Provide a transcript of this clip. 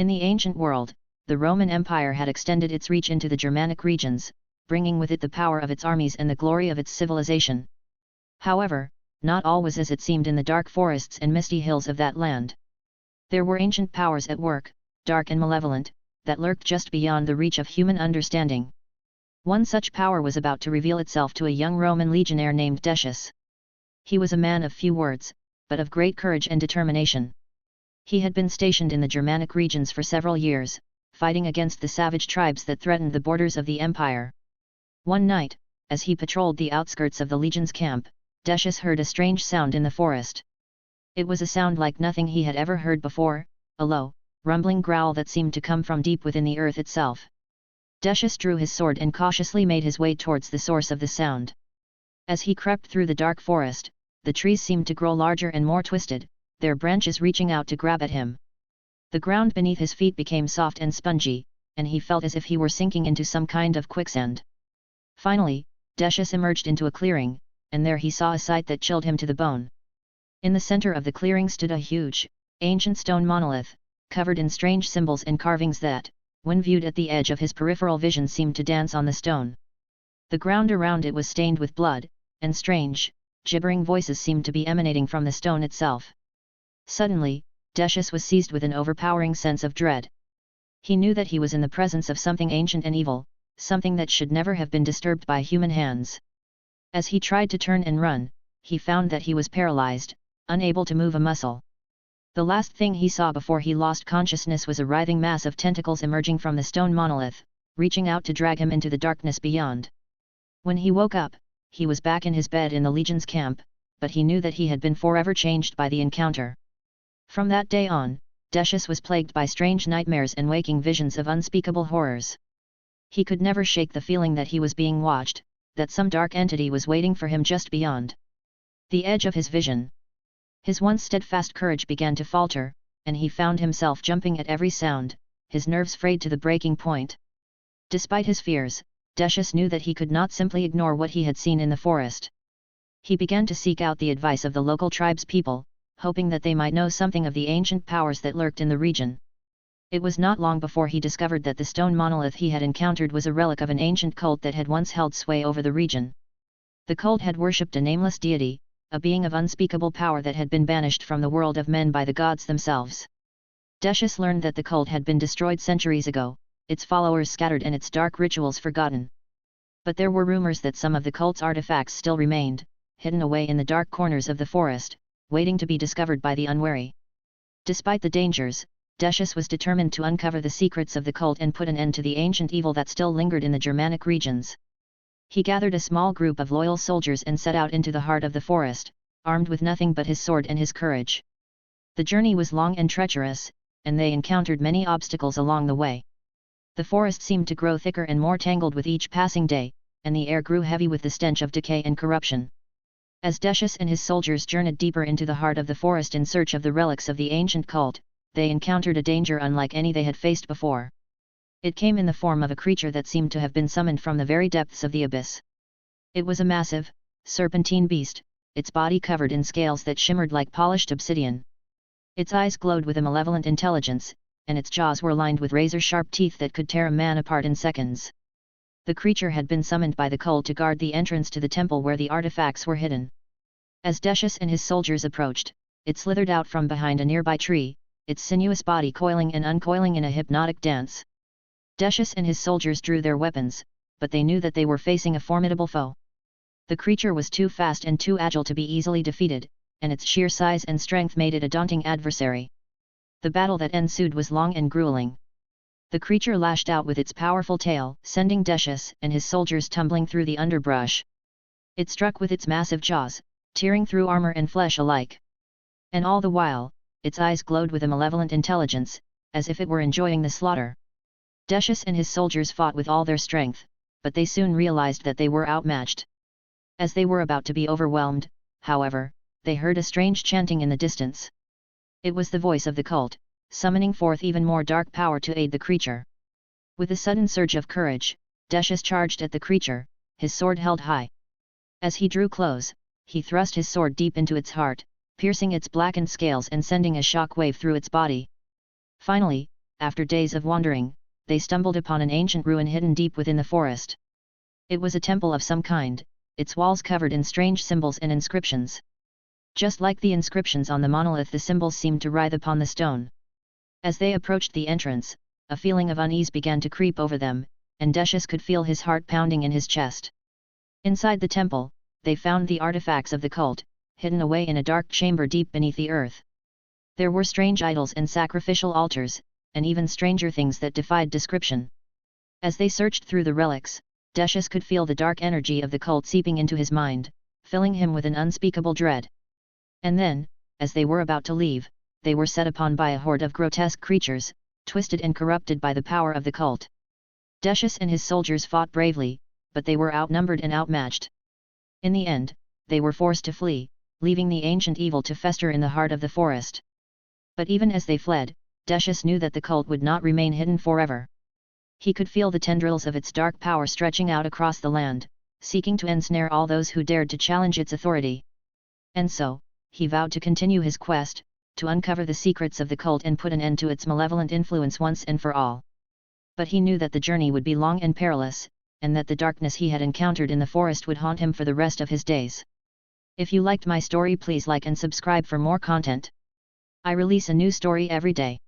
In the ancient world, the Roman Empire had extended its reach into the Germanic regions, bringing with it the power of its armies and the glory of its civilization. However, not all was as it seemed in the dark forests and misty hills of that land. There were ancient powers at work, dark and malevolent, that lurked just beyond the reach of human understanding. One such power was about to reveal itself to a young Roman legionnaire named Decius. He was a man of few words, but of great courage and determination. He had been stationed in the Germanic regions for several years, fighting against the savage tribes that threatened the borders of the empire. One night, as he patrolled the outskirts of the legion's camp, Decius heard a strange sound in the forest. It was a sound like nothing he had ever heard before, a low, rumbling growl that seemed to come from deep within the earth itself. Decius drew his sword and cautiously made his way towards the source of the sound. As he crept through the dark forest, the trees seemed to grow larger and more twisted, their branches reaching out to grab at him. The ground beneath his feet became soft and spongy, and he felt as if he were sinking into some kind of quicksand. Finally, Decius emerged into a clearing, and there he saw a sight that chilled him to the bone. In the center of the clearing stood a huge, ancient stone monolith, covered in strange symbols and carvings that, when viewed at the edge of his peripheral vision, seemed to dance on the stone. The ground around it was stained with blood, and strange, gibbering voices seemed to be emanating from the stone itself. Suddenly, Decius was seized with an overpowering sense of dread. He knew that he was in the presence of something ancient and evil, something that should never have been disturbed by human hands. As he tried to turn and run, he found that he was paralyzed, unable to move a muscle. The last thing he saw before he lost consciousness was a writhing mass of tentacles emerging from the stone monolith, reaching out to drag him into the darkness beyond. When he woke up, he was back in his bed in the legion's camp, but he knew that he had been forever changed by the encounter. From that day on, Decius was plagued by strange nightmares and waking visions of unspeakable horrors. He could never shake the feeling that he was being watched, that some dark entity was waiting for him just beyond the edge of his vision. His once steadfast courage began to falter, and he found himself jumping at every sound, his nerves frayed to the breaking point. Despite his fears, Decius knew that he could not simply ignore what he had seen in the forest. He began to seek out the advice of the local tribespeople, hoping that they might know something of the ancient powers that lurked in the region. It was not long before he discovered that the stone monolith he had encountered was a relic of an ancient cult that had once held sway over the region. The cult had worshipped a nameless deity, a being of unspeakable power that had been banished from the world of men by the gods themselves. Decius learned that the cult had been destroyed centuries ago, its followers scattered and its dark rituals forgotten. But there were rumors that some of the cult's artifacts still remained, hidden away in the dark corners of the forest, waiting to be discovered by the unwary. Despite the dangers, Decius was determined to uncover the secrets of the cult and put an end to the ancient evil that still lingered in the Germanic regions. He gathered a small group of loyal soldiers and set out into the heart of the forest, armed with nothing but his sword and his courage. The journey was long and treacherous, and they encountered many obstacles along the way. The forest seemed to grow thicker and more tangled with each passing day, and the air grew heavy with the stench of decay and corruption. As Decius and his soldiers journeyed deeper into the heart of the forest in search of the relics of the ancient cult, they encountered a danger unlike any they had faced before. It came in the form of a creature that seemed to have been summoned from the very depths of the abyss. It was a massive, serpentine beast, its body covered in scales that shimmered like polished obsidian. Its eyes glowed with a malevolent intelligence, and its jaws were lined with razor-sharp teeth that could tear a man apart in seconds. The creature had been summoned by the cult to guard the entrance to the temple where the artifacts were hidden. As Decius and his soldiers approached, it slithered out from behind a nearby tree, its sinuous body coiling and uncoiling in a hypnotic dance. Decius and his soldiers drew their weapons, but they knew that they were facing a formidable foe. The creature was too fast and too agile to be easily defeated, and its sheer size and strength made it a daunting adversary. The battle that ensued was long and grueling. The creature lashed out with its powerful tail, sending Decius and his soldiers tumbling through the underbrush. It struck with its massive jaws, tearing through armor and flesh alike. And all the while, its eyes glowed with a malevolent intelligence, as if it were enjoying the slaughter. Decius and his soldiers fought with all their strength, but they soon realized that they were outmatched. As they were about to be overwhelmed, however, they heard a strange chanting in the distance. It was the voice of the cult, summoning forth even more dark power to aid the creature. With a sudden surge of courage, Decius charged at the creature, his sword held high. As he drew close, he thrust his sword deep into its heart, piercing its blackened scales and sending a shock wave through its body. Finally, after days of wandering, they stumbled upon an ancient ruin hidden deep within the forest. It was a temple of some kind, its walls covered in strange symbols and inscriptions. Just like the inscriptions on the monolith, the symbols seemed to writhe upon the stone. As they approached the entrance, a feeling of unease began to creep over them, and Decius could feel his heart pounding in his chest. Inside the temple, they found the artifacts of the cult, hidden away in a dark chamber deep beneath the earth. There were strange idols and sacrificial altars, and even stranger things that defied description. As they searched through the relics, Decius could feel the dark energy of the cult seeping into his mind, filling him with an unspeakable dread. And then, as they were about to leave, they were set upon by a horde of grotesque creatures, twisted and corrupted by the power of the cult. Decius and his soldiers fought bravely, but they were outnumbered and outmatched. In the end, they were forced to flee, leaving the ancient evil to fester in the heart of the forest. But even as they fled, Decius knew that the cult would not remain hidden forever. He could feel the tendrils of its dark power stretching out across the land, seeking to ensnare all those who dared to challenge its authority. And so, he vowed to continue his quest, to uncover the secrets of the cult and put an end to its malevolent influence once and for all. But he knew that the journey would be long and perilous, and that the darkness he had encountered in the forest would haunt him for the rest of his days. If you liked my story, please like and subscribe for more content. I release a new story every day.